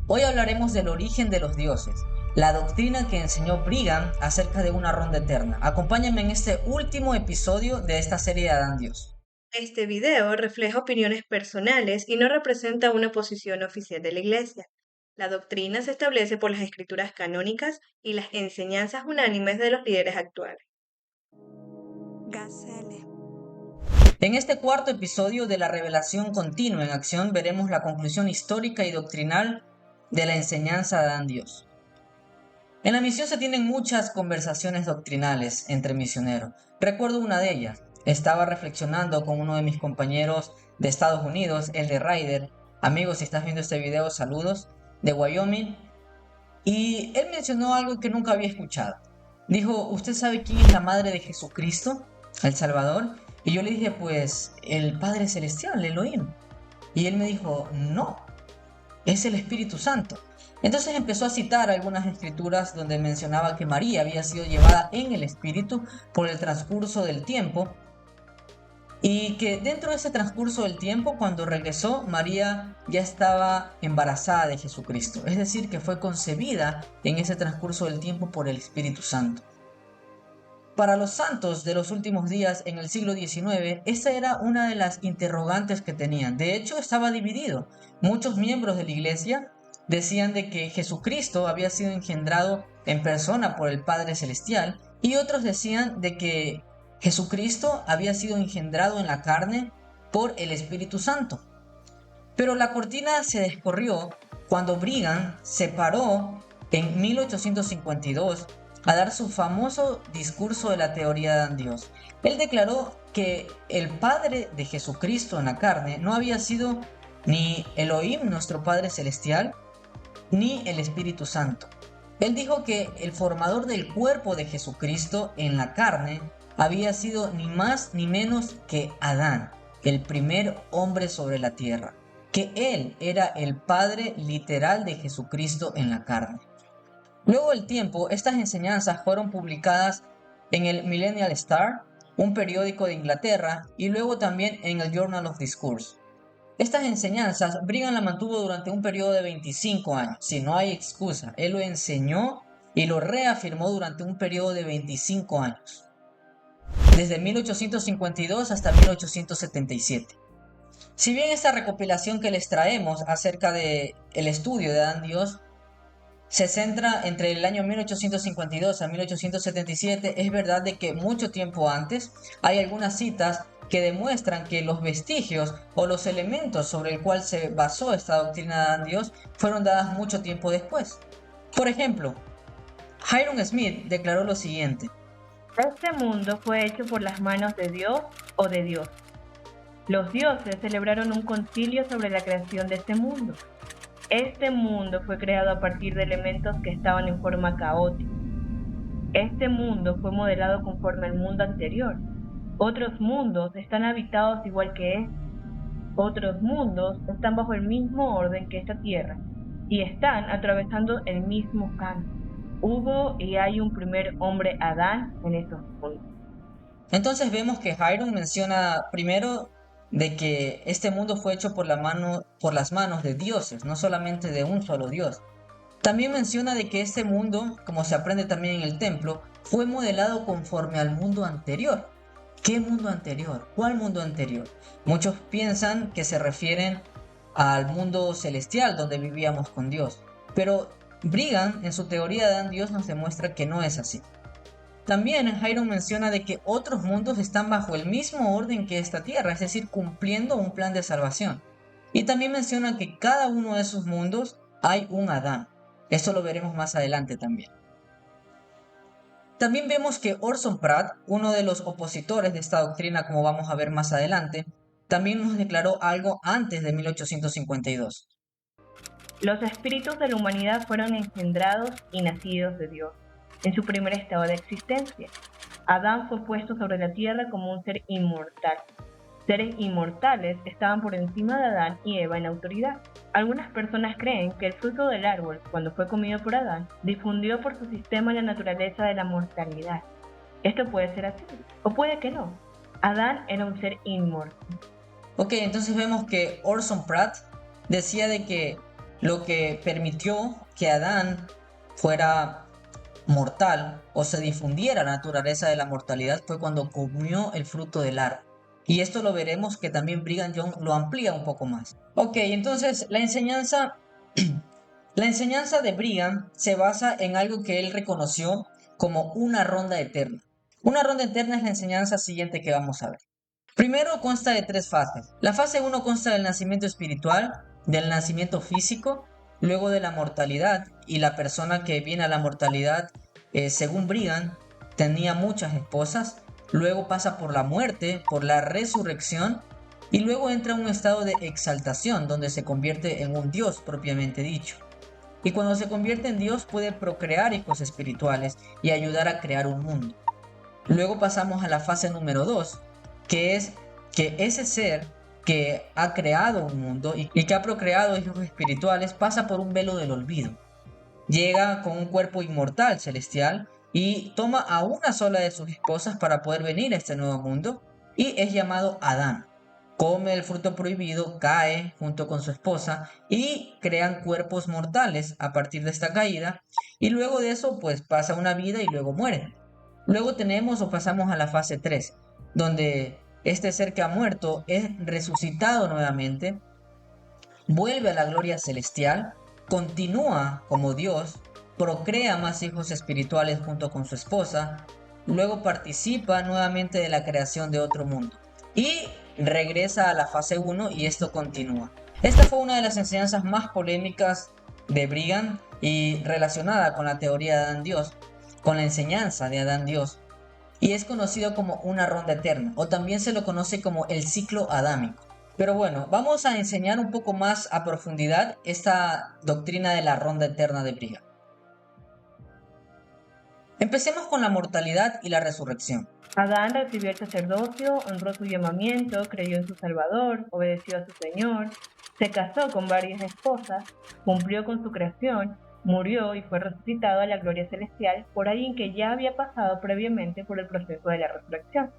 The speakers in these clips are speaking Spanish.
Hoy hablaremos del origen de los dioses, la doctrina que enseñó Brigham acerca de una ronda eterna. Acompáñenme en este último episodio de esta serie de Adán Dios. Este video refleja opiniones personales y no representa una posición oficial de la Iglesia. La doctrina se establece por las escrituras canónicas y las enseñanzas unánimes de los líderes actuales. Gazelle. En este cuarto episodio de la revelación continua en acción veremos la conclusión histórica y doctrinal de la enseñanza de Adán Dios. En la misión se tienen muchas conversaciones doctrinales entre misioneros. Recuerdo una de ellas. Estaba reflexionando con uno de mis compañeros de Estados Unidos, el de Ryder. Amigos, si estás viendo este video, saludos, de Wyoming. Y él mencionó algo que nunca había escuchado. Dijo, ¿usted sabe quién es la madre de Jesucristo, el Salvador? Y yo le dije, pues, el Padre Celestial, el Elohim. Y él me dijo, no, es el Espíritu Santo. Entonces empezó a citar algunas escrituras donde mencionaba que María había sido llevada en el Espíritu por el transcurso del tiempo y que dentro de ese transcurso del tiempo, cuando regresó, María ya estaba embarazada de Jesucristo, es decir, que fue concebida en ese transcurso del tiempo por el Espíritu Santo. Para los santos de los últimos días en el siglo XIX, esa era una de las interrogantes que tenían. De hecho, estaba dividido. Muchos miembros de la iglesia decían de que Jesucristo había sido engendrado en persona por el Padre Celestial y otros decían de que Jesucristo había sido engendrado en la carne por el Espíritu Santo. Pero la cortina se descorrió cuando Brigham se paró en 1852 a dar su famoso discurso de la teoría de Adán Dios. Él declaró que el Padre de Jesucristo en la carne no había sido ni Elohim, nuestro Padre Celestial, ni el Espíritu Santo. Él dijo que el formador del cuerpo de Jesucristo en la carne había sido ni más ni menos que Adán, el primer hombre sobre la tierra, que él era el padre literal de Jesucristo en la carne. Luego del tiempo, estas enseñanzas fueron publicadas en el Millennial Star, un periódico de Inglaterra, y luego también en el Journal of Discourse. Estas enseñanzas Brigham las mantuvo durante un periodo de 25 años. Si no hay excusa, él lo enseñó y lo reafirmó durante un periodo de 25 años, desde 1852 hasta 1877. Si bien esta recopilación que les traemos acerca del estudio de Adán Dios se centra entre el año 1852 a 1877, es verdad de que mucho tiempo antes hay algunas citas que demuestran que los vestigios o los elementos sobre el cual se basó esta doctrina de Adán Dios fueron dadas mucho tiempo después. Por ejemplo, Hiram Smith declaró lo siguiente: Este mundo fue hecho por las manos de Dios o de Dios. Los dioses celebraron un concilio sobre la creación de este mundo. Este mundo fue creado a partir de elementos que estaban en forma caótica. Este mundo fue modelado conforme al mundo anterior. Otros mundos están habitados igual que este. Otros mundos están bajo el mismo orden que esta tierra y están atravesando el mismo cambio. Hubo y hay un primer hombre Adán en esos mundos. Entonces vemos que Hiram menciona primero de que este mundo fue hecho por las manos de dioses, no solamente de un solo Dios. También menciona de que este mundo, como se aprende también en el templo, fue modelado conforme al mundo anterior. ¿Qué mundo anterior? ¿Cuál mundo anterior? Muchos piensan que se refieren al mundo celestial donde vivíamos con Dios, pero Brigham en su teoría de Adán Dios nos demuestra que no es así. También Hiram menciona de que otros mundos están bajo el mismo orden que esta tierra, es decir, cumpliendo un plan de salvación. Y también menciona que cada uno de esos mundos hay un Adán. Esto lo veremos más adelante también. También vemos que Orson Pratt, uno de los opositores de esta doctrina, como vamos a ver más adelante, también nos declaró algo antes de 1852. Los espíritus de la humanidad fueron engendrados y nacidos de Dios en su primer estado de existencia. Adán fue puesto sobre la tierra como un ser inmortal. Seres inmortales estaban por encima de Adán y Eva en autoridad. Algunas personas creen que el fruto del árbol, cuando fue comido por Adán, difundió por su sistema la naturaleza de la mortalidad. Esto puede ser así, o puede que no. Adán era un ser inmortal. Ok, entonces vemos que Orson Pratt decía de que Lo que permitió que Adán fuera mortal o se difundiera la naturaleza de la mortalidad fue cuando comió el fruto del árbol. Y esto lo veremos que también Brigham Young lo amplía un poco más. Ok, entonces la enseñanza de Brigham se basa en algo que él reconoció como una ronda eterna. Una ronda eterna es la enseñanza siguiente que vamos a ver. Primero consta de 3 fases. La fase 1 consta del nacimiento espiritual, del nacimiento físico, luego de la mortalidad, y la persona que viene a la mortalidad, según Brigham, tenía muchas esposas, luego pasa por la muerte, por la resurrección, y luego entra en un estado de exaltación, donde se convierte en un Dios propiamente dicho. Y cuando se convierte en Dios puede procrear hijos espirituales y ayudar a crear un mundo. Luego pasamos a la fase número 2, que es que ese ser que ha creado un mundo y que ha procreado hijos espirituales pasa por un velo del olvido. Llega con un cuerpo inmortal celestial y toma a una sola de sus esposas para poder venir a este nuevo mundo y es llamado Adán. Come el fruto prohibido, cae junto con su esposa y crean cuerpos mortales a partir de esta caída y luego de eso pues pasa una vida y luego muere. Luego tenemos o pasamos a la fase 3, donde este ser que ha muerto es resucitado nuevamente, vuelve a la gloria celestial, continúa como Dios, procrea más hijos espirituales junto con su esposa, luego participa nuevamente de la creación de otro mundo y regresa a la fase 1 y esto continúa. Esta fue una de las enseñanzas más polémicas de Brigham y relacionada con la teoría de Adán Dios, con la enseñanza de Adán Dios, y es conocido como una ronda eterna, o también se lo conoce como el ciclo adámico. Pero bueno, vamos a enseñar un poco más a profundidad esta doctrina de la ronda eterna de Brigham. Empecemos con la mortalidad y la resurrección. Adán recibió el sacerdocio, honró su llamamiento, creyó en su Salvador, obedeció a su Señor, se casó con varias esposas, cumplió con su creación, murió y fue resucitado a la gloria celestial por alguien que ya había pasado previamente por el proceso de la resurrección.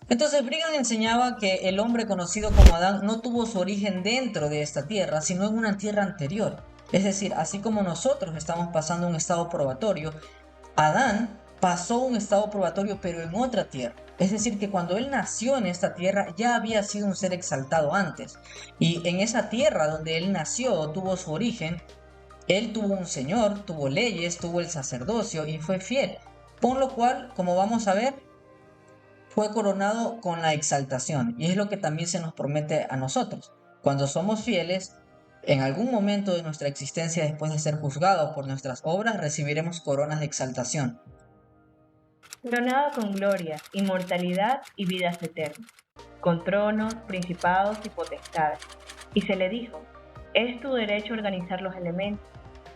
Entonces Brigham enseñaba que el hombre conocido como Adán no tuvo su origen dentro de esta tierra, sino en una tierra anterior. Es decir, así como nosotros estamos pasando un estado probatorio, Adán pasó un estado probatorio pero en otra tierra. Es decir, que cuando él nació en esta tierra ya había sido un ser exaltado antes. Y en esa tierra donde él nació, tuvo su origen, él tuvo un señor, tuvo leyes, tuvo el sacerdocio y fue fiel. Por lo cual, como vamos a ver, fue coronado con la exaltación. Y es lo que también se nos promete a nosotros. Cuando somos fieles, en algún momento de nuestra existencia, después de ser juzgados por nuestras obras, recibiremos coronas de exaltación. Coronado con gloria, inmortalidad y vidas eternas, con tronos, principados y potestades. Y se le dijo, es tu derecho organizar los elementos,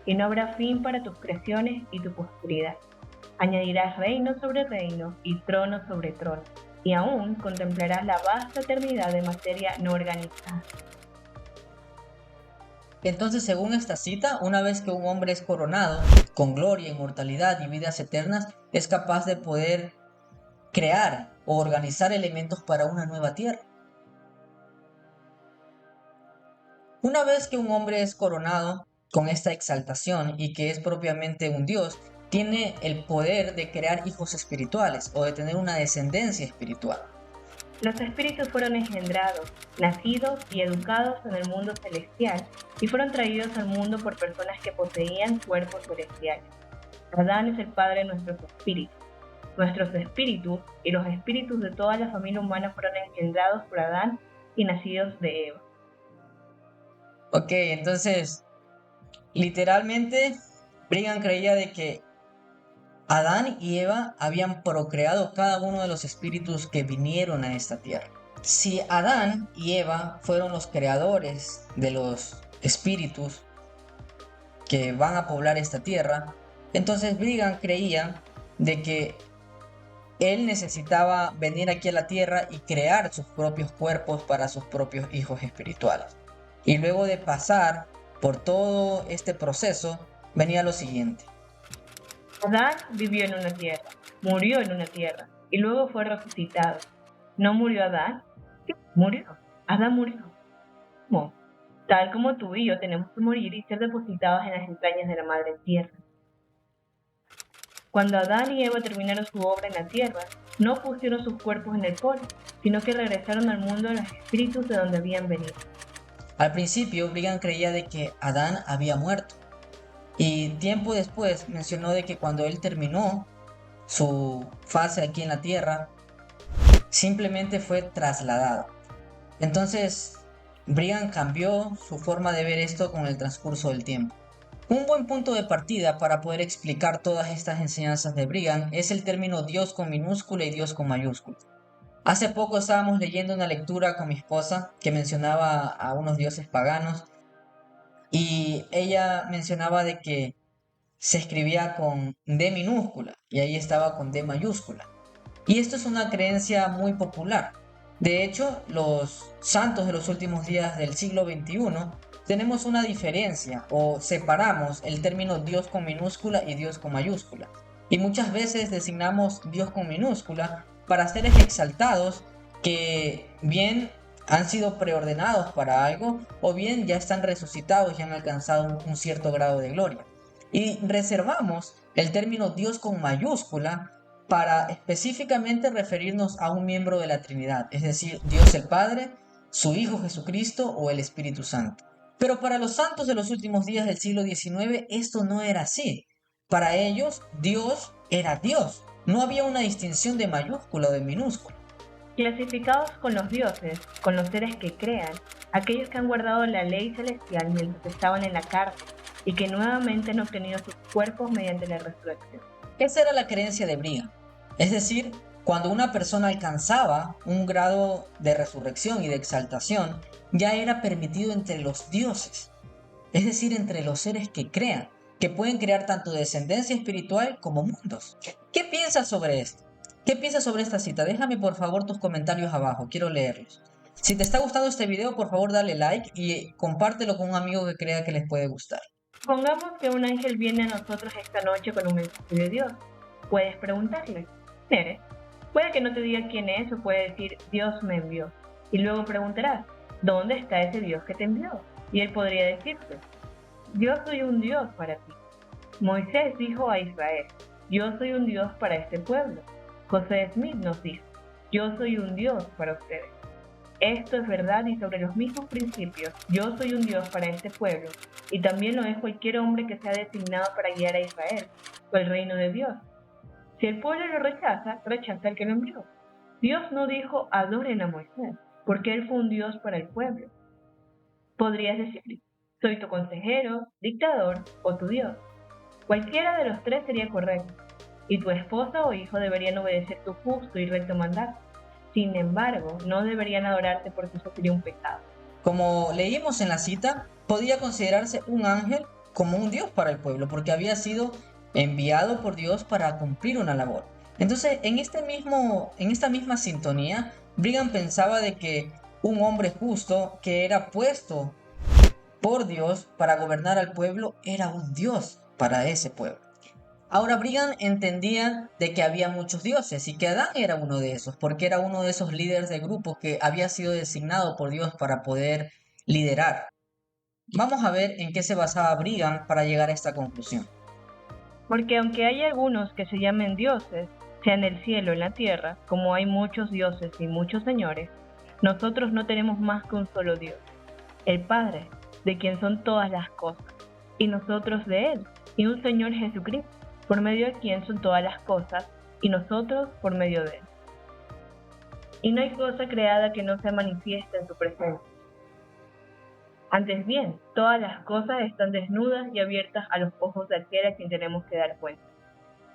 y no habrá fin para tus creaciones y tu posteridad. Añadirás reino sobre reino y trono sobre trono, y aún contemplarás la vasta eternidad de materia no organizada. Entonces, según esta cita, una vez que un hombre es coronado con gloria, inmortalidad y vidas eternas, es capaz de poder crear o organizar elementos para una nueva tierra. Una vez que un hombre es coronado con esta exaltación y que es propiamente un Dios, tiene el poder de crear hijos espirituales o de tener una descendencia espiritual. Los espíritus fueron engendrados, nacidos y educados en el mundo celestial y fueron traídos al mundo por personas que poseían cuerpos celestiales. Adán es el padre de nuestros espíritus. Nuestros espíritus y los espíritus de toda la familia humana fueron engendrados por Adán y nacidos de Eva. Ok, entonces, literalmente, Brigham creía de que Adán y Eva habían procreado cada uno de los espíritus que vinieron a esta tierra. Si Adán y Eva fueron los creadores de los espíritus que van a poblar esta tierra, entonces Brigham creía de que él necesitaba venir aquí a la tierra y crear sus propios cuerpos para sus propios hijos espirituales. Y luego de pasar por todo este proceso, venía lo siguiente. Adán vivió en una tierra, murió en una tierra y luego fue resucitado. ¿No murió Adán? Sí, murió. Adán murió. ¿Cómo? tal como tú y yo tenemos que morir y ser depositados en las entrañas de la madre tierra. Cuando Adán y Eva terminaron su obra en la tierra, no pusieron sus cuerpos en el polvo, sino que regresaron al mundo de los espíritus de donde habían venido. Al principio, Brigham creía de que Adán había muerto, y tiempo después mencionó de que cuando él terminó su fase aquí en la tierra, simplemente fue trasladado. Entonces, Brigham cambió su forma de ver esto con el transcurso del tiempo. Un buen punto de partida para poder explicar todas estas enseñanzas de Brigham es el término Dios con minúscula y Dios con mayúscula. Hace poco estábamos leyendo una lectura con mi esposa que mencionaba a unos dioses paganos, y ella mencionaba de que se escribía con D minúscula y ahí estaba con D mayúscula. Y esto es una creencia muy popular. De hecho, los santos de los últimos días del siglo XXI tenemos una diferencia o separamos el término Dios con minúscula y Dios con mayúscula. Y muchas veces designamos Dios con minúscula para seres exaltados que bien han sido preordenados para algo o bien ya están resucitados y han alcanzado un cierto grado de gloria. Y reservamos el término Dios con mayúscula para específicamente referirnos a un miembro de la Trinidad, es decir, Dios el Padre, su Hijo Jesucristo o el Espíritu Santo. Pero para los santos de los últimos días del siglo XIX esto no era así. Para ellos, Dios era Dios. No había una distinción de mayúscula o de minúscula. Clasificados con los dioses, con los seres que crean, aquellos que han guardado la ley celestial mientras estaban en la cárcel y que nuevamente han obtenido sus cuerpos mediante la resurrección. Esa era la creencia de Brigham. Es decir, cuando una persona alcanzaba un grado de resurrección y de exaltación, ya era permitido entre los dioses, es decir, entre los seres que crean, que pueden crear tanto descendencia espiritual como mundos. ¿Qué piensas sobre esto? ¿Qué piensas sobre esta cita? Déjame por favor tus comentarios abajo, quiero leerlos. Si te está gustando este video, por favor dale like y compártelo con un amigo que crea que les puede gustar. Supongamos que un ángel viene a nosotros esta noche con un mensaje de Dios. Puedes preguntarle, ¿quién eres? Puede que no te diga quién es o puede decir, Dios me envió. Y luego preguntarás, ¿dónde está ese Dios que te envió? Y él podría decirte, yo soy un Dios para ti. Moisés dijo a Israel, yo soy un Dios para este pueblo. José Smith nos dijo, yo soy un Dios para ustedes. Esto es verdad y sobre los mismos principios, yo soy un Dios para este pueblo, y también lo es cualquier hombre que sea designado para guiar a Israel, o el reino de Dios. Si el pueblo lo rechaza, rechaza al que lo envió. Dios no dijo adoren a Moisés, porque él fue un Dios para el pueblo. Podrías decirle, soy tu consejero, dictador o tu Dios. Cualquiera de los tres sería correcto, y tu esposa o hijo deberían obedecer tu justo y recto mandato. Sin embargo, no deberían adorarte porque eso sería un pecado. Como leímos en la cita, podía considerarse un ángel como un Dios para el pueblo, porque había sido enviado por Dios para cumplir una labor. Entonces, en esta misma sintonía, Brigham pensaba de que un hombre justo que era puesto por Dios para gobernar al pueblo era un Dios para ese pueblo. Ahora Brigham entendía de que había muchos dioses y que Adán era uno de esos, porque era uno de esos líderes de grupos que había sido designado por Dios para poder liderar. Vamos a ver en qué se basaba Brigham para llegar a esta conclusión. Porque aunque hay algunos que se llamen dioses, sea en el cielo o en la tierra, como hay muchos dioses y muchos señores, nosotros no tenemos más que un solo Dios, el Padre, de quien son todas las cosas, y nosotros de Él, y un Señor Jesucristo, por medio de quien son todas las cosas, y nosotros por medio de Él. Y no hay cosa creada que no sea manifiesta en su presencia. Antes bien, todas las cosas están desnudas y abiertas a los ojos de aquel a quien tenemos que dar cuenta.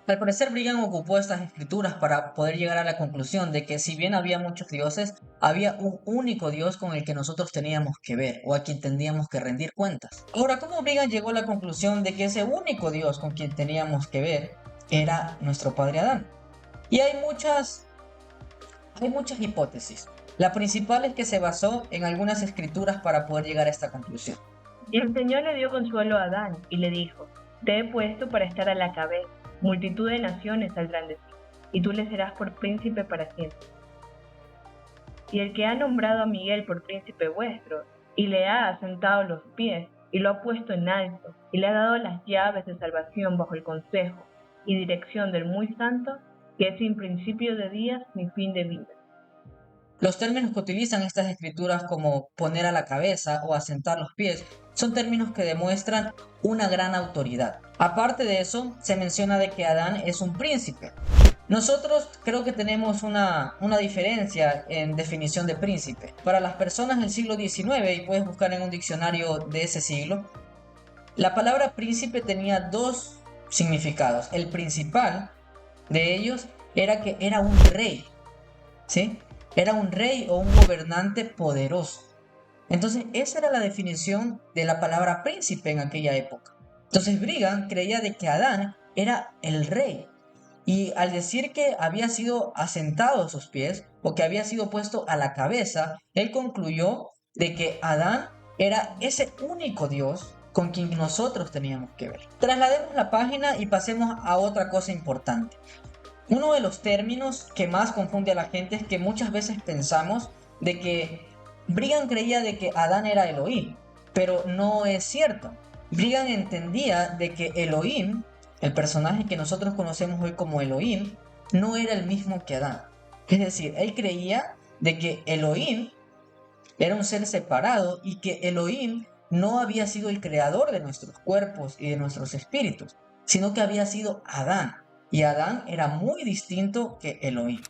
Al parecer Brigham ocupó estas escrituras para poder llegar a la conclusión de que si bien había muchos dioses, había un único Dios con el que nosotros teníamos que ver o a quien tendríamos que rendir cuentas. Ahora, ¿cómo Brigham llegó a la conclusión de que ese único Dios con quien teníamos que ver era nuestro padre Adán? Y hay muchas hipótesis. La principal es que se basó en algunas escrituras para poder llegar a esta conclusión. Y el Señor le dio consuelo a Adán y le dijo, te he puesto para estar a la cabeza, multitud de naciones saldrán de ti, y tú le serás por príncipe para siempre. Y el que ha nombrado a Miguel por príncipe vuestro, y le ha asentado los pies y lo ha puesto en alto y le ha dado las llaves de salvación bajo el consejo y dirección del Muy Santo, que es sin principio de días ni fin de vida. Los términos que utilizan estas escrituras como poner a la cabeza o asentar los pies son términos que demuestran una gran autoridad. Aparte de eso, se menciona de que Adán es un príncipe. Nosotros creo que tenemos una diferencia en definición de príncipe. Para las personas del siglo XIX, y puedes buscar en un diccionario de ese siglo, la palabra príncipe tenía dos significados. El principal de ellos era que era un rey, ¿sí? Era un rey o un gobernante poderoso. Entonces, esa era la definición de la palabra príncipe en aquella época. Entonces, Brigham creía de que Adán era el rey. Y al decir que había sido asentado a sus pies o que había sido puesto a la cabeza, él concluyó de que Adán era ese único Dios con quien nosotros teníamos que ver. Traslademos la página y pasemos a otra cosa importante. Uno de los términos que más confunde a la gente es que muchas veces pensamos de que Brigham creía de que Adán era Elohim, pero no es cierto. Brigham entendía de que Elohim, el personaje que nosotros conocemos hoy como Elohim, no era el mismo que Adán. Es decir, él creía de que Elohim era un ser separado y que Elohim no había sido el creador de nuestros cuerpos y de nuestros espíritus, sino que había sido Adán. Y Adán era muy distinto que Elohim.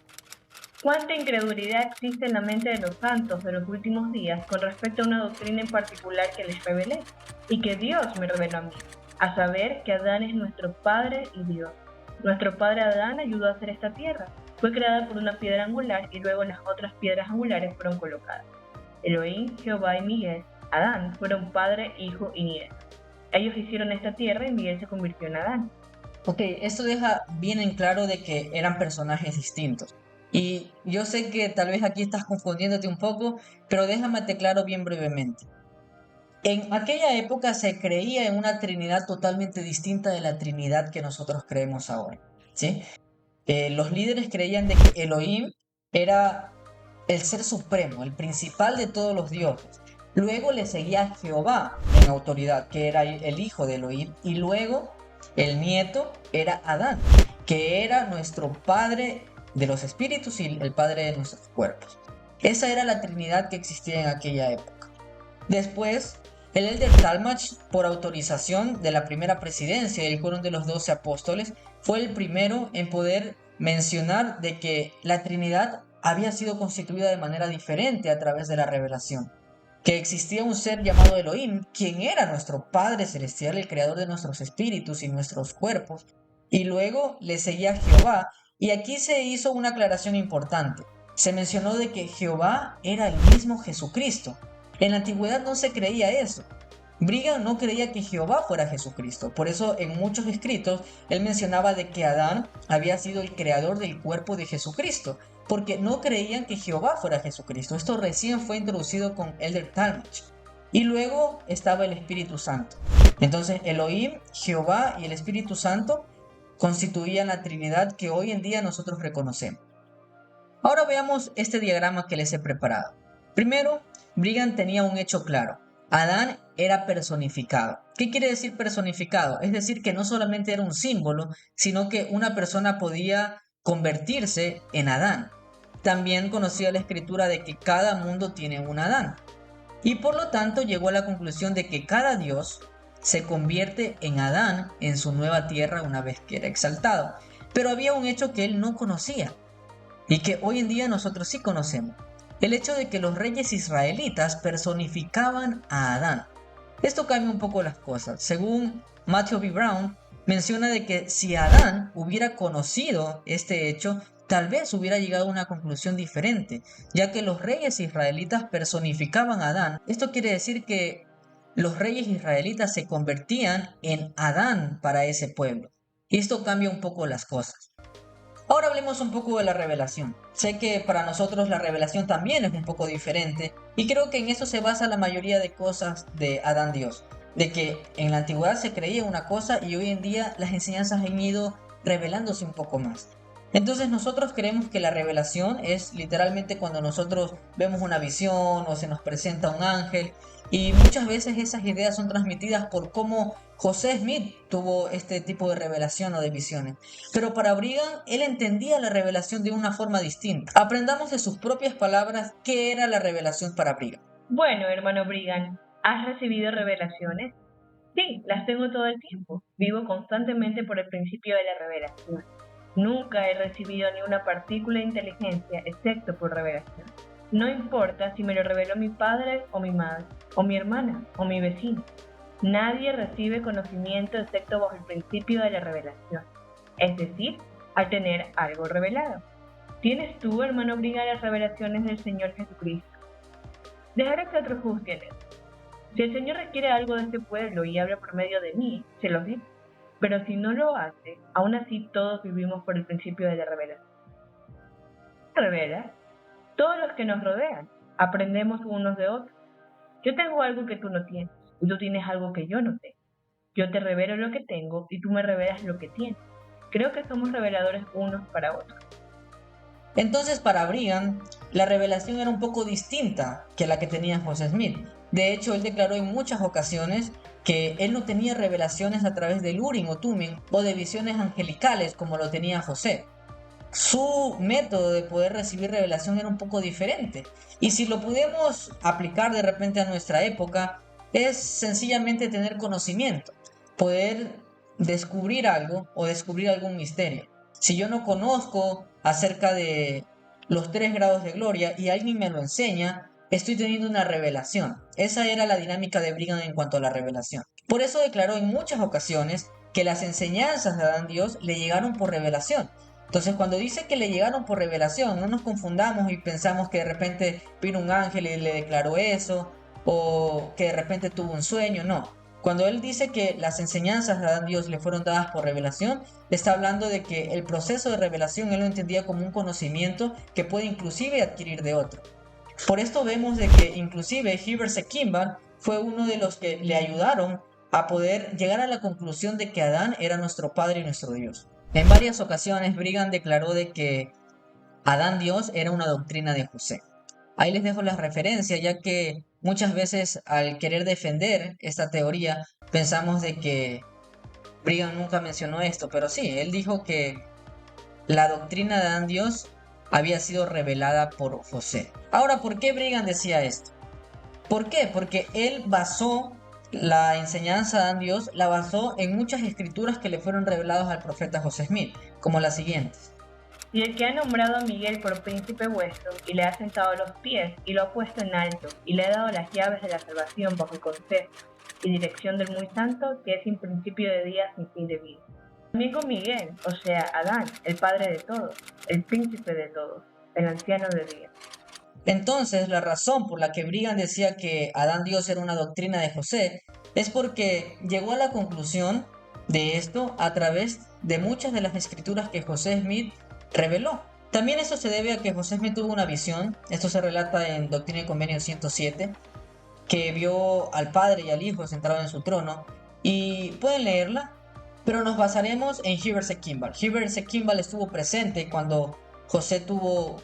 ¿Cuánta incredulidad existe en la mente de los santos de los últimos días con respecto a una doctrina en particular que les revelé y que Dios me reveló a mí? A saber que Adán es nuestro Padre y Dios. Nuestro padre Adán ayudó a hacer esta tierra. Fue creada por una piedra angular y luego las otras piedras angulares fueron colocadas. Elohim, Jehová y Miguel, Adán, fueron padre, hijo y nieto. Ellos hicieron esta tierra y Miguel se convirtió en Adán. Ok, esto deja bien en claro de que eran personajes distintos. Y yo sé que tal vez aquí estás confundiéndote un poco, pero déjame te claro bien brevemente. En aquella época se creía en una Trinidad totalmente distinta de la Trinidad que nosotros creemos ahora, ¿sí? Los líderes creían de que Elohim era el ser supremo, el principal de todos los dioses. Luego le seguía Jehová en autoridad, que era el hijo de Elohim, y luego el nieto era Adán, que era nuestro padre de los espíritus y el padre de nuestros cuerpos. Esa era la Trinidad que existía en aquella época. Después, el Elder Talmage, por autorización de la primera presidencia y el quórum de los 12 apóstoles, fue el primero en poder mencionar de que la Trinidad había sido constituida de manera diferente a través de la revelación. Que existía un ser llamado Elohim, quien era nuestro Padre Celestial, el creador de nuestros espíritus y nuestros cuerpos. Y luego le seguía Jehová, y aquí se hizo una aclaración importante. Se mencionó de que Jehová era el mismo Jesucristo. En la antigüedad no se creía eso. Brigham no creía que Jehová fuera Jesucristo. Por eso en muchos escritos él mencionaba de que Adán había sido el creador del cuerpo de Jesucristo, porque no creían que Jehová fuera Jesucristo. Esto recién fue introducido con Elder Talmage. Y luego estaba el Espíritu Santo. Entonces Elohim, Jehová y el Espíritu Santo constituían la Trinidad que hoy en día nosotros reconocemos. Ahora veamos este diagrama que les he preparado. Primero, Brigham tenía un hecho claro. Adán era personificado. ¿Qué quiere decir personificado? Es decir, que no solamente era un símbolo, sino que una persona podía convertirse en Adán. También conocía la escritura de que cada mundo tiene un Adán. Y por lo tanto llegó a la conclusión de que cada Dios se convierte en Adán en su nueva tierra una vez que era exaltado. Pero había un hecho que él no conocía y que hoy en día nosotros sí conocemos. El hecho de que los reyes israelitas personificaban a Adán. Esto cambia un poco las cosas. Según Matthew B. Brown, menciona de que si Adán hubiera conocido este hecho, tal vez hubiera llegado a una conclusión diferente, ya que los reyes israelitas personificaban a Adán. Esto quiere decir que los reyes israelitas se convertían en Adán para ese pueblo. Y esto cambia un poco las cosas. Ahora hablemos un poco de la revelación. Sé que para nosotros la revelación también es un poco diferente y creo que en eso se basa la mayoría de cosas de Adán Dios. De que en la antigüedad se creía una cosa y hoy en día las enseñanzas han ido revelándose un poco más. Entonces nosotros creemos que la revelación es literalmente cuando nosotros vemos una visión o se nos presenta un ángel Y muchas veces esas ideas son transmitidas por cómo José Smith tuvo este tipo de revelación o de visiones. Pero para Brigham, él entendía la revelación de una forma distinta. Aprendamos de sus propias palabras qué era la revelación para Brigham. Bueno, hermano Brigham, ¿has recibido revelaciones? Sí, las tengo todo el tiempo. Vivo constantemente por el principio de la revelación. Nunca he recibido ni una partícula de inteligencia excepto por revelación. No importa si me lo reveló mi padre o mi madre, o mi hermana, o mi vecino. Nadie recibe conocimiento excepto bajo el principio de la revelación, es decir, al tener algo revelado. ¿Tienes tú, hermano Brigham, las revelaciones del Señor Jesucristo? Dejaré que otros juzguen eso. Si el Señor requiere algo de este pueblo y habla por medio de mí, se lo diré. Pero si no lo hace, aún así todos vivimos por el principio de la revelación. ¿Revela? Todos los que nos rodean, aprendemos unos de otros. Yo tengo algo que tú no tienes, y tú tienes algo que yo no tengo. Yo te revelo lo que tengo y tú me revelas lo que tienes. Creo que somos reveladores unos para otros. Entonces para Brigham, la revelación era un poco distinta que la que tenía José Smith. De hecho, él declaró en muchas ocasiones que él no tenía revelaciones a través del Urim o Tumim o de visiones angelicales como lo tenía José. Su método de poder recibir revelación era un poco diferente. Y si lo podemos aplicar de repente a nuestra época, es sencillamente tener conocimiento, poder descubrir algo o descubrir algún misterio. Si yo no conozco acerca de los 3 grados de gloria y alguien me lo enseña, estoy teniendo una revelación. Esa era la dinámica de Brigham en cuanto a la revelación. Por eso declaró en muchas ocasiones que las enseñanzas de Adán Dios le llegaron por revelación. Entonces, cuando dice que le llegaron por revelación, no nos confundamos y pensamos que de repente vino un ángel y le declaró eso, o que de repente tuvo un sueño, no. Cuando él dice que las enseñanzas de Adán Dios le fueron dadas por revelación, le está hablando de que el proceso de revelación él lo entendía como un conocimiento que puede inclusive adquirir de otro. Por esto vemos de que inclusive Heber C. Kimball fue uno de los que le ayudaron a poder llegar a la conclusión de que Adán era nuestro Padre y nuestro Dios. En varias ocasiones Brigham declaró de que Adán Dios era una doctrina de José. Ahí les dejo las referencias, ya que muchas veces al querer defender esta teoría pensamos de que Brigham nunca mencionó esto, pero sí, él dijo que la doctrina de Adán Dios había sido revelada por José. Ahora, ¿por qué Brigham decía esto? ¿Por qué? Porque él basó la enseñanza de Adán Dios, la basó en muchas escrituras que le fueron reveladas al profeta José Smith, como las siguientes. Y el que ha nombrado a Miguel por príncipe vuestro, y le ha sentado los pies, y lo ha puesto en alto, y le ha dado las llaves de la salvación bajo el consejo y dirección del muy santo, que es sin principio de días ni fin de vida. También con Miguel, o sea, Adán, el padre de todos, el príncipe de todos, el anciano de días. Entonces, la razón por la que Brigham decía que Adán Dios era una doctrina de José es porque llegó a la conclusión de esto a través de muchas de las escrituras que José Smith reveló. También eso se debe a que José Smith tuvo una visión, esto se relata en Doctrina y Convenio 107, que vio al Padre y al Hijo sentado en su trono, y pueden leerla, pero nos basaremos en Heber C. Kimball. Heber C. Kimball estuvo presente cuando José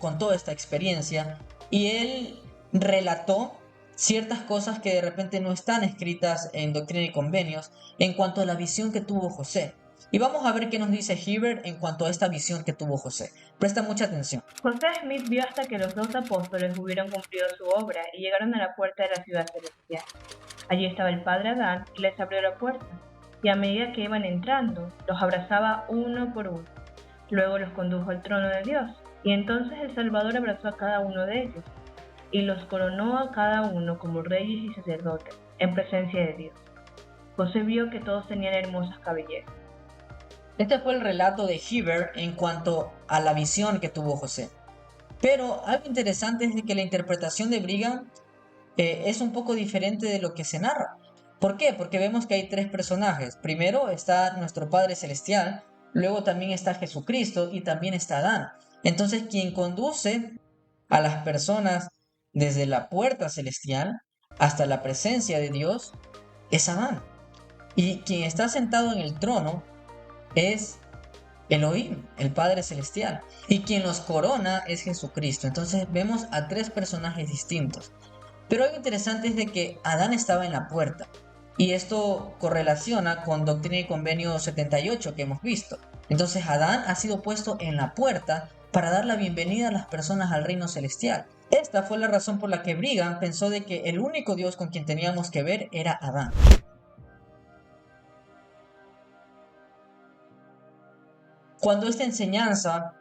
contó esta experiencia, y él relató ciertas cosas que de repente no están escritas en Doctrina y Convenios en cuanto a la visión que tuvo José. Y vamos a ver qué nos dice Heber en cuanto a esta visión que tuvo José. Presta mucha atención. José Smith vio hasta que los 2 apóstoles hubieron cumplido su obra y llegaron a la puerta de la ciudad celestial. Allí estaba el padre Adán y les abrió la puerta, y a medida que iban entrando, los abrazaba uno por uno. Luego los condujo al trono de Dios, y entonces el Salvador abrazó a cada uno de ellos, y los coronó a cada uno como reyes y sacerdotes, en presencia de Dios. José vio que todos tenían hermosas cabelleras. Este fue el relato de Heber en cuanto a la visión que tuvo José. Pero algo interesante es de que la interpretación de Brigham es un poco diferente de lo que se narra. ¿Por qué? Porque vemos que hay 3 personajes. Primero está nuestro Padre Celestial, luego también está Jesucristo y también está Adán. Entonces, quien conduce a las personas desde la puerta celestial hasta la presencia de Dios es Adán. Y quien está sentado en el trono es Elohim, el Padre Celestial. Y quien los corona es Jesucristo. Entonces vemos a 3 personajes distintos. Pero algo interesante es de que Adán estaba en la puerta. Y esto correlaciona con Doctrina y Convenio 78 que hemos visto. Entonces Adán ha sido puesto en la puerta para dar la bienvenida a las personas al reino celestial. Esta fue la razón por la que Brigham pensó de que el único Dios con quien teníamos que ver era Adán. Cuando esta enseñanza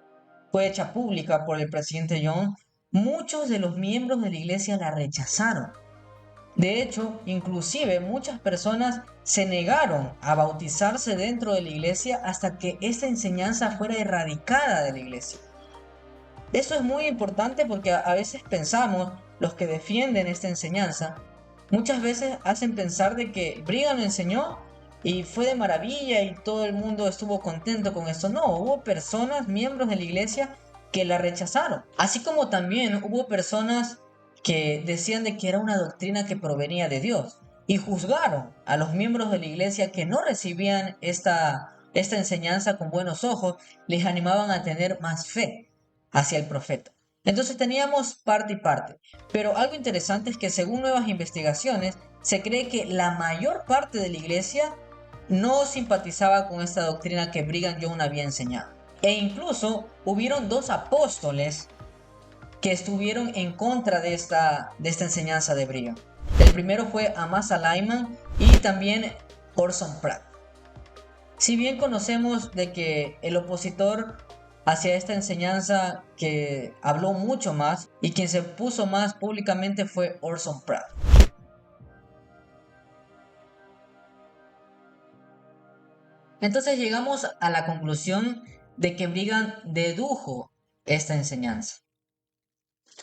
fue hecha pública por el presidente John, muchos de los miembros de la iglesia la rechazaron. De hecho, inclusive muchas personas se negaron a bautizarse dentro de la iglesia hasta que esta enseñanza fuera erradicada de la iglesia. Esto es muy importante porque a veces pensamos, los que defienden esta enseñanza, muchas veces hacen pensar de que Brigham lo enseñó y fue de maravilla y todo el mundo estuvo contento con esto. No, hubo personas, miembros de la iglesia, que la rechazaron. Así como también hubo personas que decían de que era una doctrina que provenía de Dios y juzgaron a los miembros de la iglesia que no recibían esta enseñanza con buenos ojos, les animaban a tener más fe hacia el profeta. Entonces teníamos parte y parte, pero algo interesante es que según nuevas investigaciones se cree que la mayor parte de la iglesia no simpatizaba con esta doctrina que Brigham Young había enseñado. E incluso hubieron dos apóstoles que estuvieron en contra de esta enseñanza de Brigham. El primero fue Amasa Lyman y también Orson Pratt. Si bien conocemos de que el opositor hacia esta enseñanza que habló mucho más y quien se puso más públicamente fue Orson Pratt. Entonces llegamos a la conclusión de que Brigham dedujo esta enseñanza.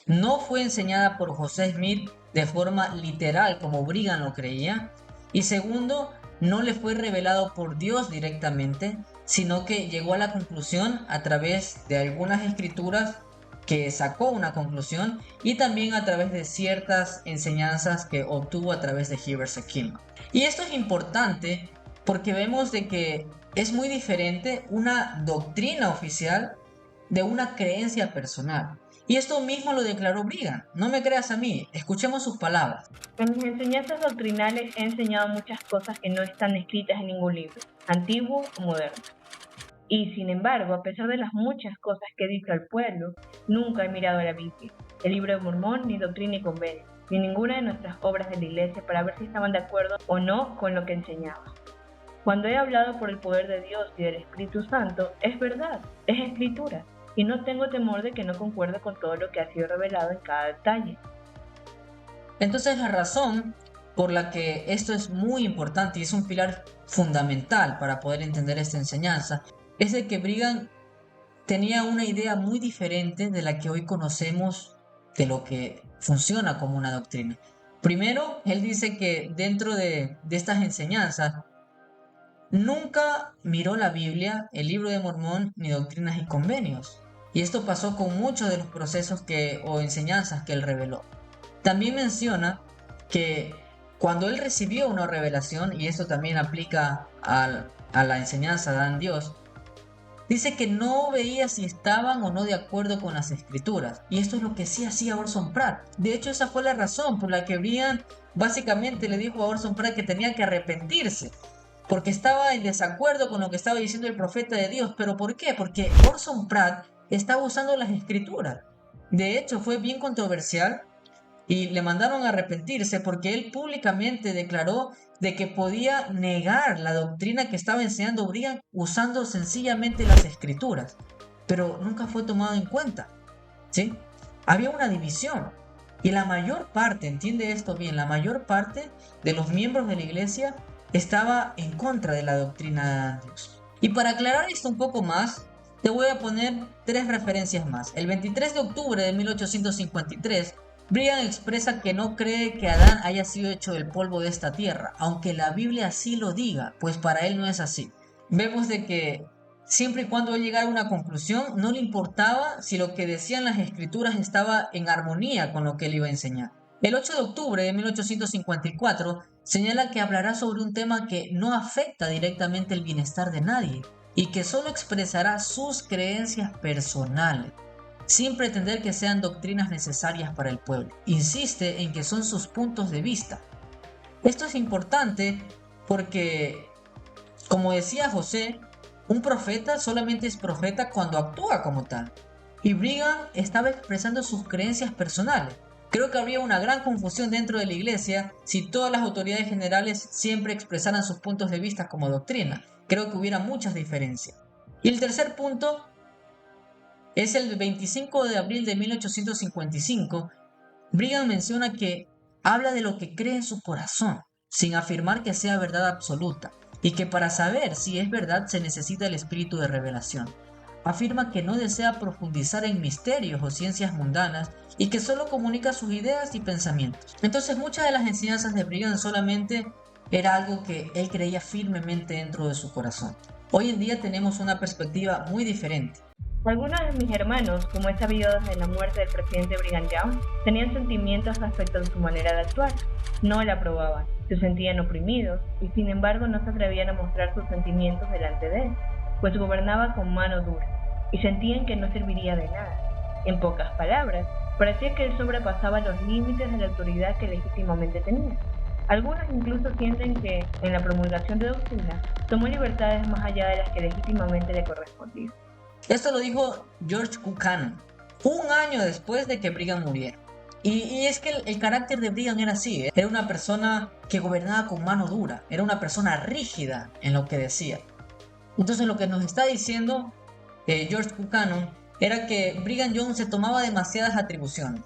No fue enseñada por José Smith de forma literal como Brigham lo creía. Y segundo, no le fue revelado por Dios directamente, sino que llegó a la conclusión a través de algunas escrituras que sacó una conclusión y también a través de ciertas enseñanzas que obtuvo a través de Heber Sekima. Y esto es importante porque vemos de que es muy diferente una doctrina oficial de una creencia personal. Y esto mismo lo declaró Brigham. No me creas a mí, escuchemos sus palabras. En mis enseñanzas doctrinales he enseñado muchas cosas que no están escritas en ningún libro, antiguo o moderno. Y sin embargo, a pesar de las muchas cosas que he dicho al pueblo, nunca he mirado a la Biblia, el libro de Mormón, ni Doctrina y Convenio, ni ninguna de nuestras obras de la iglesia para ver si estaban de acuerdo o no con lo que enseñaba. Cuando he hablado por el poder de Dios y del Espíritu Santo, es verdad, es escritura, y no tengo temor de que no concuerde con todo lo que ha sido revelado en cada detalle. Entonces la razón por la que esto es muy importante y es un pilar fundamental para poder entender esta enseñanza es de que Brigham tenía una idea muy diferente de la que hoy conocemos de lo que funciona como una doctrina. Primero, él dice que dentro de estas enseñanzas nunca miró la Biblia, el libro de Mormón, ni doctrinas y convenios. Y esto pasó con muchos de los procesos o enseñanzas que él reveló. También menciona que cuando él recibió una revelación, y esto también aplica a la enseñanza de Dan Dios, dice que no veía si estaban o no de acuerdo con las escrituras. Y esto es lo que sí hacía Orson Pratt. De hecho, esa fue la razón por la que Brigham básicamente le dijo a Orson Pratt que tenía que arrepentirse. Porque estaba en desacuerdo con lo que estaba diciendo el profeta de Dios. ¿Pero por qué? Porque Orson Pratt estaba usando las escrituras. De hecho, fue bien controversial y le mandaron a arrepentirse porque él públicamente declaró de que podía negar la doctrina que estaba enseñando Brigham usando sencillamente las escrituras, pero nunca fue tomado en cuenta, ¿sí? Había una división y la mayor parte, entiende esto bien, la mayor parte de los miembros de la iglesia estaba en contra de la doctrina de Dios. Y para aclarar esto un poco más, te voy a poner tres referencias más. El 23 de octubre de 1853, Brigham expresa que no cree que Adán haya sido hecho del polvo de esta tierra, aunque la Biblia así lo diga, pues para él no es así. Vemos de que siempre y cuando él llegara a una conclusión, no le importaba si lo que decían las escrituras estaba en armonía con lo que él iba a enseñar. El 8 de octubre de 1854 señala que hablará sobre un tema que no afecta directamente el bienestar de nadie y que solo expresará sus creencias personales. sin pretender que sean doctrinas necesarias para el pueblo. Insiste en que son sus puntos de vista. Esto es importante porque, como decía José, un profeta solamente es profeta cuando actúa como tal. Y Brigham estaba expresando sus creencias personales. Creo que habría una gran confusión dentro de la iglesia si todas las autoridades generales siempre expresaran sus puntos de vista como doctrina. Creo que hubiera muchas diferencias. Y el tercer punto es el 25 de abril de 1855. Brigham menciona que habla de lo que cree en su corazón, sin afirmar que sea verdad absoluta, y que para saber si es verdad se necesita el espíritu de revelación. Afirma que no desea profundizar en misterios o ciencias mundanas y que solo comunica sus ideas y pensamientos. Entonces muchas de las enseñanzas de Brigham solamente era algo que él creía firmemente dentro de su corazón. Hoy en día tenemos una perspectiva muy diferente. Algunos de mis hermanos, como he sabido desde la muerte del presidente Brigham Young, tenían sentimientos respecto a su manera de actuar. No la aprobaban, se sentían oprimidos y sin embargo no se atrevían a mostrar sus sentimientos delante de él, pues gobernaba con mano dura y sentían que no serviría de nada. En pocas palabras, parecía que él sobrepasaba los límites de la autoridad que legítimamente tenía. Algunos incluso sienten que, en la promulgación de doctrina, tomó libertades más allá de las que legítimamente le correspondían. Esto lo dijo George Buchanan, un año después de que Brigham muriera. Y es que el carácter de Brigham era así, era una persona que gobernaba con mano dura, era una persona rígida en lo que decía. Entonces lo que nos está diciendo George Buchanan era que Brigham Young se tomaba demasiadas atribuciones.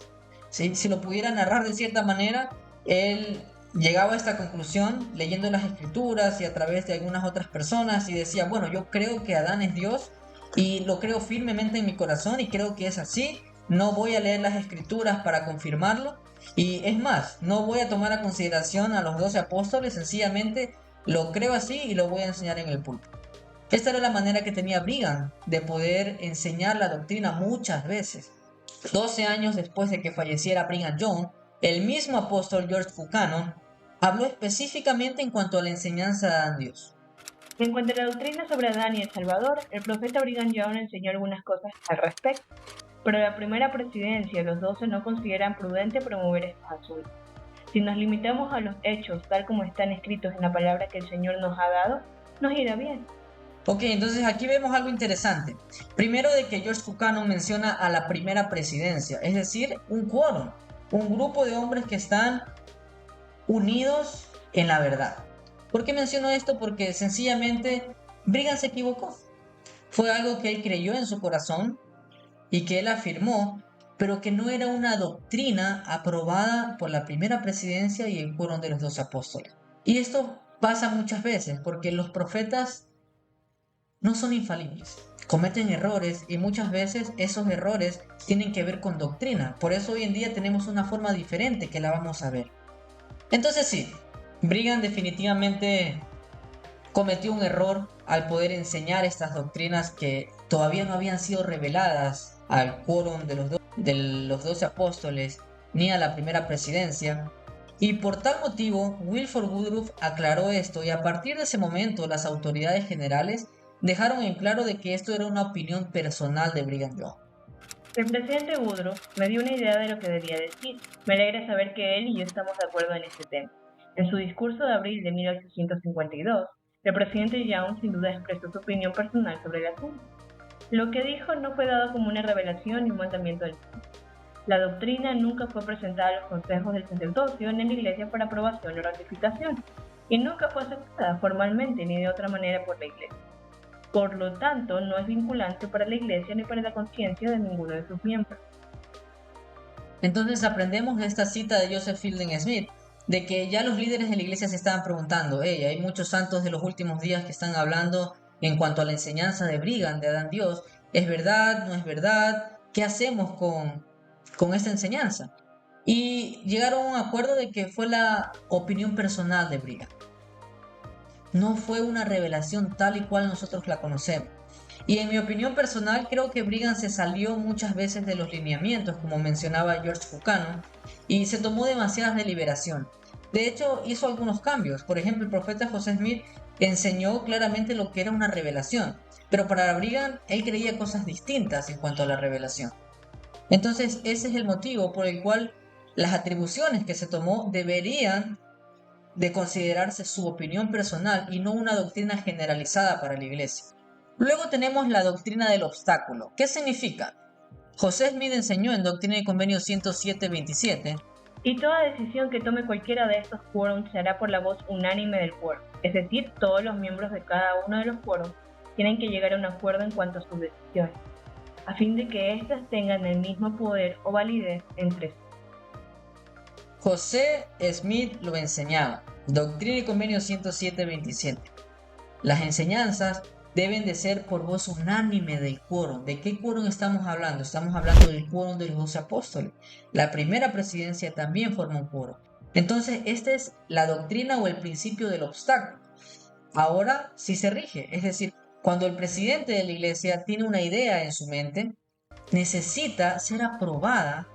¿Sí? Si lo pudiera narrar de cierta manera, él llegaba a esta conclusión leyendo las escrituras y a través de algunas otras personas y decía, bueno, yo creo que Adán es Dios y lo creo firmemente en mi corazón y creo que es así. No voy a leer las escrituras para confirmarlo y es más, no voy a tomar a consideración a los 12 apóstoles, sencillamente lo creo así y lo voy a enseñar en el púlpito. Esta era la manera que tenía Brigham de poder enseñar la doctrina muchas veces. 12 años después de que falleciera Brigham Young, el mismo apóstol George Buchanan habló específicamente en cuanto a la enseñanza de Dios. En cuanto a la doctrina sobre Adán y el Salvador, el profeta Brigham Young enseñó algunas cosas al respecto, pero la primera presidencia, los 12, no consideran prudente promover estos asuntos. Si nos limitamos a los hechos tal como están escritos en la palabra que el Señor nos ha dado, nos irá bien. Ok, entonces aquí vemos algo interesante. Primero de que George Buchanan menciona a la primera presidencia, es decir, un quórum, un grupo de hombres que están unidos en la verdad. ¿Por qué menciono esto? Porque sencillamente Brigham se equivocó. Fue algo que él creyó en su corazón y que él afirmó, pero que no era una doctrina aprobada por la primera presidencia y el quórum de los 12 apóstoles. Y esto pasa muchas veces porque los profetas no son infalibles, cometen errores y muchas veces esos errores tienen que ver con doctrina. Por eso hoy en día tenemos una forma diferente que la vamos a ver. Entonces sí, Brigham definitivamente cometió un error al poder enseñar estas doctrinas que todavía no habían sido reveladas al quórum de los 12 apóstoles ni a la primera presidencia. Y por tal motivo, Wilford Woodruff aclaró esto y a partir de ese momento las autoridades generales dejaron en claro de que esto era una opinión personal de Brigham Young. El presidente Woodruff me dio una idea de lo que debía decir. Me alegra saber que él y yo estamos de acuerdo en este tema. En su discurso de abril de 1852, el presidente Young sin duda expresó su opinión personal sobre el asunto. Lo que dijo no fue dado como una revelación ni un mandamiento del Señor. La doctrina nunca fue presentada a los consejos del sacerdocio ni en la iglesia para aprobación o ratificación, y nunca fue aceptada formalmente ni de otra manera por la iglesia. Por lo tanto, no es vinculante para la iglesia ni para la conciencia de ninguno de sus miembros. Entonces aprendemos de esta cita de Joseph Fielding Smith, de que ya los líderes de la iglesia se estaban preguntando, hay muchos santos de los últimos días que están hablando en cuanto a la enseñanza de Brigham, de Adán Dios, ¿es verdad? ¿No es verdad? ¿Qué hacemos con esta enseñanza? Y llegaron a un acuerdo de que fue la opinión personal de Brigham. No fue una revelación tal y cual nosotros la conocemos. Y en mi opinión personal, creo que Brigham se salió muchas veces de los lineamientos, como mencionaba George Buchanan, y se tomó demasiadas deliberaciones. De hecho, hizo algunos cambios. Por ejemplo, el profeta José Smith enseñó claramente lo que era una revelación, pero para Brigham, él creía cosas distintas en cuanto a la revelación. Entonces, ese es el motivo por el cual las atribuciones que se tomó deberían de considerarse su opinión personal y no una doctrina generalizada para la Iglesia. Luego tenemos la doctrina del obstáculo. ¿Qué significa? José Smith enseñó en Doctrina y Convenio 107-27: y toda decisión que tome cualquiera de estos quórums se hará por la voz unánime del quórum, es decir, todos los miembros de cada uno de los quórums tienen que llegar a un acuerdo en cuanto a sus decisiones, a fin de que éstas tengan el mismo poder o validez entre sí. José Smith lo enseñaba. Doctrina y Convenio 107-27. Las enseñanzas deben de ser por voz unánime del quórum. ¿De qué quórum estamos hablando? Estamos hablando del quórum de los 12 apóstoles. La primera presidencia también forma un quórum. Entonces, esta es la doctrina o el principio del obstáculo. Ahora sí se rige, es decir, cuando el presidente de la iglesia tiene una idea en su mente, necesita ser aprobada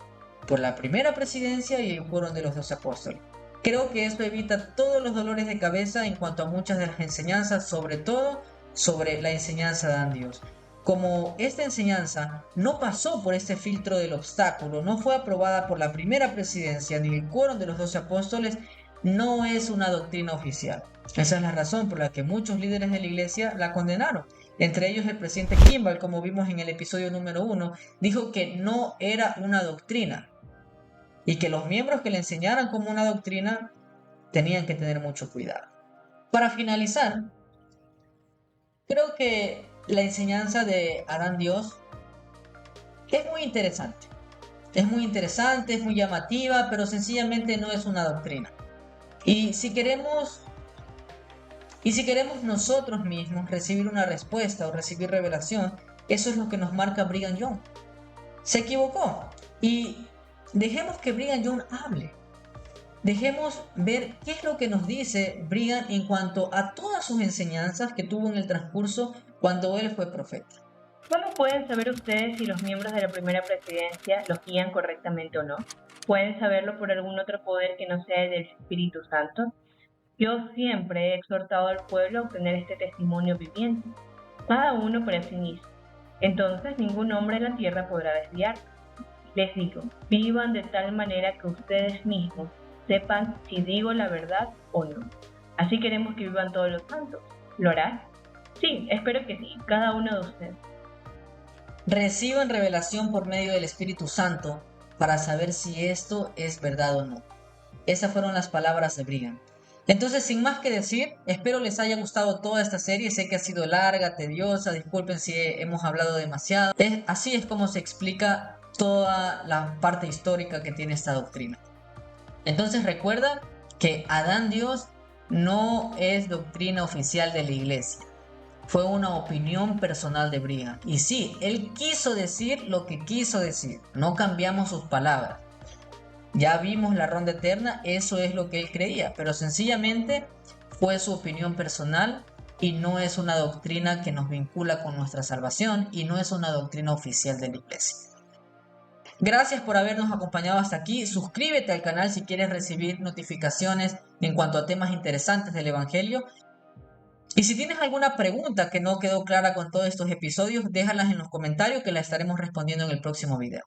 por la primera presidencia y el quórum de los 12 apóstoles. Creo que esto evita todos los dolores de cabeza en cuanto a muchas de las enseñanzas, sobre todo sobre la enseñanza de Dios. Como esta enseñanza no pasó por este filtro del obstáculo, no fue aprobada por la primera presidencia ni el quórum de los 12 apóstoles, no es una doctrina oficial. Esa es la razón por la que muchos líderes de la iglesia la condenaron. Entre ellos el presidente Kimball, como vimos en el episodio número 1, dijo que no era una doctrina y que los miembros que le enseñaran como una doctrina tenían que tener mucho cuidado. Para finalizar, creo que la enseñanza de Adán Dios es muy interesante. Es muy interesante, es muy llamativa, pero sencillamente no es una doctrina. Y si queremos nosotros mismos recibir una respuesta o recibir revelación, eso es lo que nos marca Brigham Young. Se equivocó. Y dejemos que Brigham Young hable. Dejemos ver qué es lo que nos dice Brigham en cuanto a todas sus enseñanzas que tuvo en el transcurso cuando él fue profeta. ¿Cómo pueden saber ustedes si los miembros de la primera presidencia los guían correctamente o no? ¿Pueden saberlo por algún otro poder que no sea el del Espíritu Santo? Yo siempre he exhortado al pueblo a obtener este testimonio viviente, cada uno para sí mismo. Entonces ningún hombre en la tierra podrá desviar. Les digo, vivan de tal manera que ustedes mismos sepan si digo la verdad o no. Así queremos que vivan todos los santos. ¿Lo harán? Sí, espero que sí, cada uno de ustedes. Reciban revelación por medio del Espíritu Santo para saber si esto es verdad o no. Esas fueron las palabras de Brigham. Entonces, sin más que decir, espero les haya gustado toda esta serie. Sé que ha sido larga, tediosa, disculpen si hemos hablado demasiado. Así es como se explica toda la parte histórica que tiene esta doctrina. Entonces recuerda que Adán Dios no es doctrina oficial de la iglesia. Fue una opinión personal de Brigham. Y sí, él quiso decir lo que quiso decir. No cambiamos sus palabras. Ya vimos la ronda eterna, eso es lo que él creía. Pero sencillamente fue su opinión personal y no es una doctrina que nos vincula con nuestra salvación y no es una doctrina oficial de la iglesia. Gracias por habernos acompañado hasta aquí. Suscríbete al canal si quieres recibir notificaciones en cuanto a temas interesantes del Evangelio. Y si tienes alguna pregunta que no quedó clara con todos estos episodios, déjalas en los comentarios que la estaremos respondiendo en el próximo video.